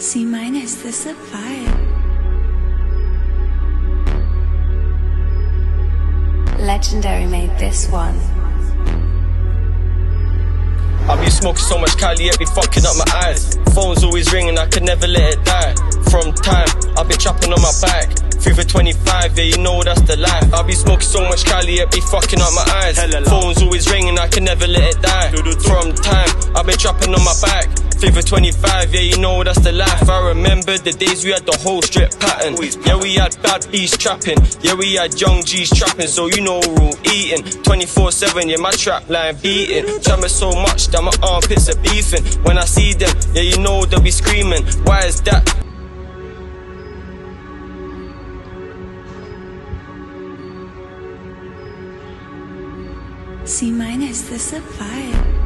C minus, this a vibe. Legendary made this one. I be smoking so much Cali, it be fucking up my eyes. Phone's always ringing, I could never let it die. From time, I be trapping on my back. 3 for 25, yeah, you know that's the life. I be smoking so much Cali, it be fucking up my eyes. Phone's always ringing, I can never let it die. From time, I be trapping on my back. 3 for 25, yeah, you know that's the life. I remember the days we had the whole strip pattern. Yeah, we had bad bees trapping. Yeah, we had young G's trapping, so you know we're all eating 24/7, yeah, my trap line beating. Trapping so much that my armpits are beefing. When I see them, yeah, you know they'll be screaming. Why is that? C minus, this a vibe.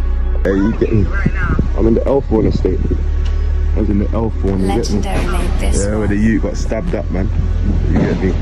Hey, you get me? I'm in the L4 estate. I was in the L4, you Legendary get me? made this Yeah, one. where the youth got stabbed up, man. You get me?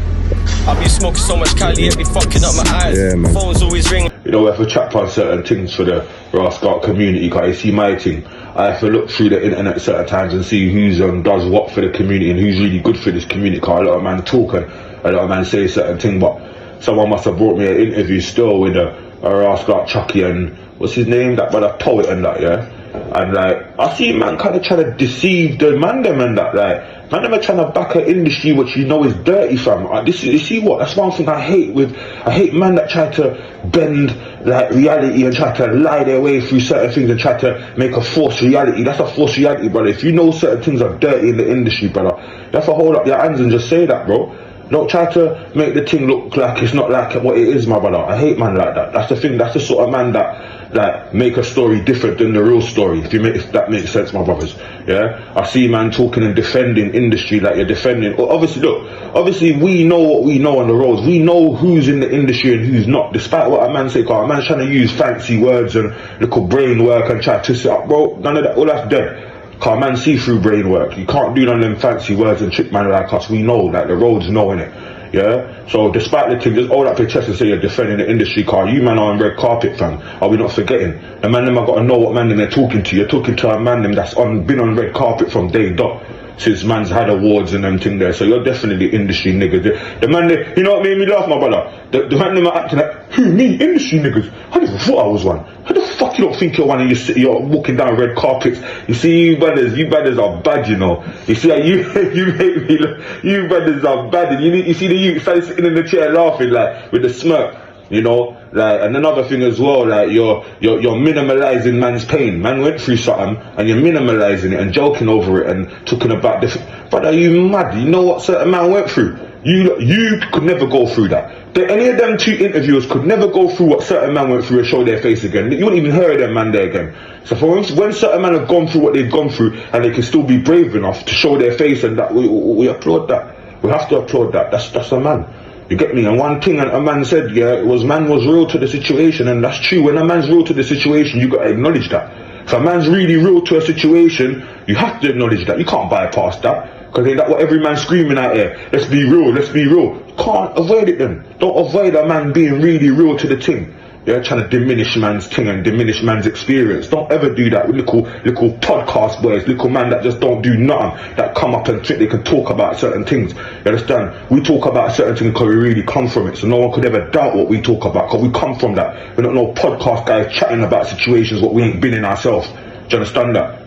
I be smoking so much Cali, it be fucking up my eyes. Yeah, man. Phone's always ringing. You know, we have to chat on certain things for the rascal community, because you see my thing. I have to look through the internet certain times and see who's does what for the community and who's really good for this community, because a lot of man talk and a lot of man say certain thing, but someone must have brought me an interview still with a rascal like CHUCKY and what's his name, that brother poet and that, yeah. And like, I see man kind of trying to deceive the man them and that, like, man them are trying to back an industry which you know is dirty, fam. You see what? That's one thing I hate man that try to bend like reality and try to lie their way through certain things and try to make a false reality. That's a false reality, brother. If you know certain things are dirty in the industry, brother, you have to hold up your hands and just say that, bro. Don't try to make the thing look like it's not like what it is, my brother. I hate man like that. That's the thing. That's the sort of man that like make a story different than the real story. If that makes sense, my brothers. Yeah. I see man talking and defending industry like you're defending. Well, obviously, look. Obviously, we know what we know on the roads. We know who's in the industry and who's not. Despite what a man say, cause a man's trying to use fancy words and little brain work and try to twist it up, bro. None of that. All that's dead. Cause man see through brain work. You can't do none of them fancy words and trick man like us. We know, like the roads knowing it. Yeah? So despite the thing, just hold up your chest and say you're defending the industry, car. You man are on red carpet, fam. Are we not forgetting? The man them have got to know what man them they're talking to. You're talking to a man them that's been on red carpet from day dot. Since man's had awards and them thing there. So you're definitely industry niggas. The man they, you know what made me laugh, my brother? The man them are acting like, who, me? Industry niggas? I never thought I was one. How the fuck you don't think you're one and you're walking down red carpets? You see, you brothers are bad, you know. You see, you make me look, you brothers are bad. And you see the youth sitting in the chair laughing, like, with the smirk, you know. Like, and another thing as well, like, you're minimalizing man's pain. Man went through something, and you're minimalizing it and joking over it and talking about the... Brother, are you mad? You know what certain man went through? You could never go through that. Any of them two interviewers could never go through what certain man went through and show their face again. You wouldn't even hear of them man there again. So for when certain men have gone through what they've gone through and they can still be brave enough to show their face, and that we applaud that. We have to applaud that. That's a man. You get me? And one thing a man said, yeah, it was man was real to the situation, and that's true. When a man's real to the situation, you got to acknowledge that. If a man's really real to a situation, you have to acknowledge that. You can't bypass that. Because ain't that what every man's screaming out here? Let's be real, let's be real. Can't avoid it then. Don't avoid a man being really real to the thing. Yeah, trying to diminish man's thing and diminish man's experience. Don't ever do that with little podcast boys, little man that just don't do nothing, that come up and think they can talk about certain things. You understand? We talk about certain things because we really come from it, so no one could ever doubt what we talk about, because we come from that. We're not no podcast guys chatting about situations what we ain't been in ourselves. Do you understand that?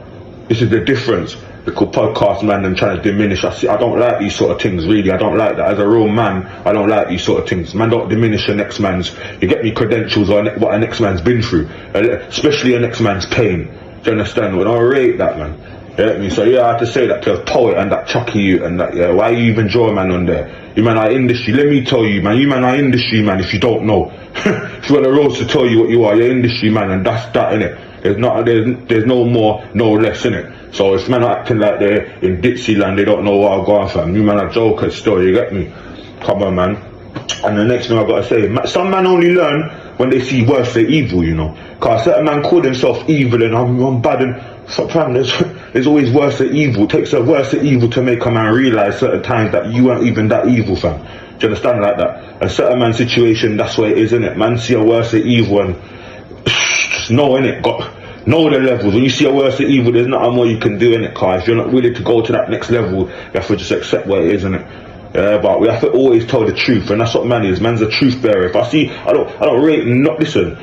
This is the difference. Little podcast man and trying to diminish. I don't like these sort of things, really. I don't like that. As a real man, I don't like these sort of things. Man, don't diminish your next man's, you get me, credentials or what a next man's been through, especially a next man's pain. Do you understand? Well, I rate that, man. You get me? So yeah, I have to say that to a poet and that CHUCKY and that, yeah. Why you even draw a man on there? You man are industry. Let me tell you, man. You man are industry, man, if you don't know. If you want the roads to tell you what you are, you're industry, man, and that's that, innit? There's no more, no less, innit? So if men are acting like they're in Dixieland, they don't know what I'm going for. You man are jokers still, you get me? Come on, man. And the next thing I've got to say, some man only learn when they see worse than evil, you know. Because certain man call himself evil and I'm bad, and sometimes there's always worse than evil. It takes a worse than evil to make a man realise certain times that you weren't even that evil, fam. Do you understand like that? A certain man's situation, that's what it is, innit? Man see a worse than evil and just know, innit? Know the levels. When you see a worse than evil, there's nothing more you can do in it, car. If you're not willing to go to that next level, you have to just accept what it is, innit? Yeah, but we have to always tell the truth, and that's what man is. Man's a truth bearer. If I see, I don't rate, not listen.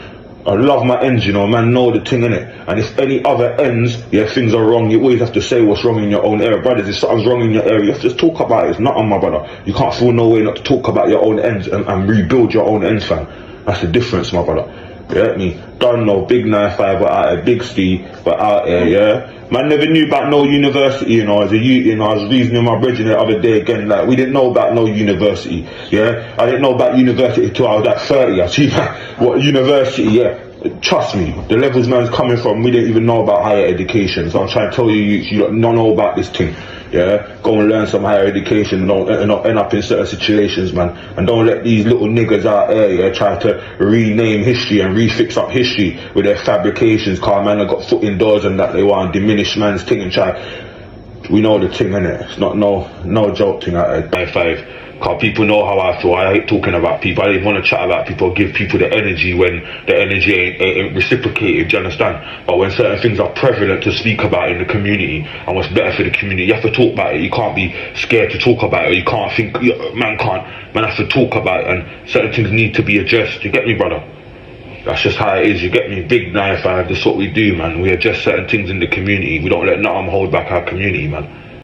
I love my ends, you know, man, know the thing, innit? And if any other ends, yeah, things are wrong, you always have to say what's wrong in your own area. Brothers, if something's wrong in your area, you have to just talk about it. It's not on, my brother. You can't feel no way not to talk about your own ends and rebuild your own ends, fam. That's the difference, my brother. You get me? Don't know, big 9-5, but out here, big ski, but out here, yeah? Man never knew about no university, you know, as a youth, you know, I was reasoning with my brethren the other day again, like, we didn't know about no university, yeah? I didn't know about university till I was at 30, I see, what university, yeah? Trust me, the levels man's coming from, we didn't even know about higher education, so I'm trying to tell you don't know about this thing, yeah? Go and learn some higher education, don't end up in certain situations, man, and don't let these little niggers out there, yeah, try to rename history and refix up history with their fabrications, car man, have got foot indoors and that they want to diminish man's thing and try. We know the thing, innit? It's not no joke thing out there. 5. Cause people know how I feel. I hate talking about people. I didn't want to chat about people, give people the energy when the energy ain't reciprocated, do you understand? But when certain things are prevalent to speak about in the community and what's better for the community, you have to talk about it. You can't be scared to talk about it. You can't think, man has to talk about it, and certain things need to be addressed. You get me, brother? That's just how it is, you get me? Big 9-5, that's what we do, man. We address certain things in the community. We don't let nothing hold back our community, man.